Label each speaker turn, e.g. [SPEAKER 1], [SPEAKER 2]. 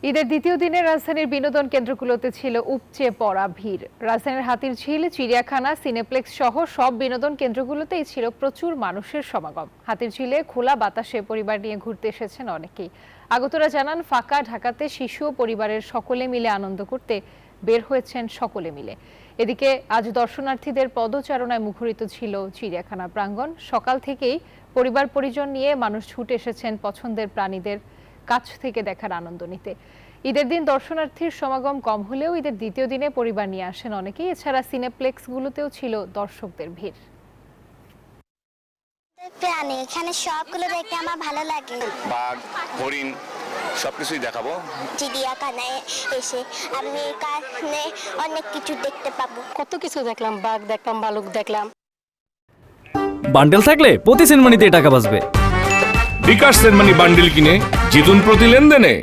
[SPEAKER 1] ঈদের দ্বিতীয় দিনে রাজধানীর বিনোদন কেন্দ্রগুলোতে ছিল উপচে পড়া ভিড়। রাজধানীর হাতিরঝিল, চিড়িয়াখানা, সিনেপ্লেক্স সহ সব বিনোদন কেন্দ্রগুলোতেই ছিল প্রচুর মানুষের সমাগম। হাতিরঝিলে খোলা বাতাসে পরিবার নিয়ে ঘুরতে এসেছেন অনেকেই। আগতরা জানান, ফাঁকা ঢাকাতে শিশু ও পরিবারের সকলে মিলে আনন্দ করতে বের হয়েছেন সকলে মিলে। এদিকে আজ দর্শনার্থীদের পদচারণায় মুখরিত ছিল চিড়িয়াখানা প্রাঙ্গণ। সকাল থেকেই পরিবার পরিজন নিয়ে মানুষ ছুটে এসেছেন পছন্দের প্রাণীদের কাছ থেকে দেখার আনন্দ নিতে। ঈদের দিন দর্শনার্থীর সমাগম কম হলেও ঈদের দ্বিতীয় দিনে পরিবার নিয়ে আসেন অনেকেই। এছাড়া সিনেপ্লেক্সগুলোতেও ছিল দর্শকদের ভিড়।
[SPEAKER 2] প্রাণী এখানে সবগুলো দেখতে আমার ভালো লাগে।
[SPEAKER 3] বাঘ, হরিণ সবকিছুই দেখাবো।
[SPEAKER 2] চিড়িয়াখানায় এসে আমি এখানে অনেক কিছু দেখতে পাবো।
[SPEAKER 4] কত কিছু দেখলাম, বাঘ দেখলাম, ভালুক দেখলাম।
[SPEAKER 5] বান্ডেল থাকলে প্রতি সেনমানিতে টাকা বাঁচবে।
[SPEAKER 6] বিকাশ সেনমানি বান্ডিল কিনে জিতুন প্রতি লেনদেনে।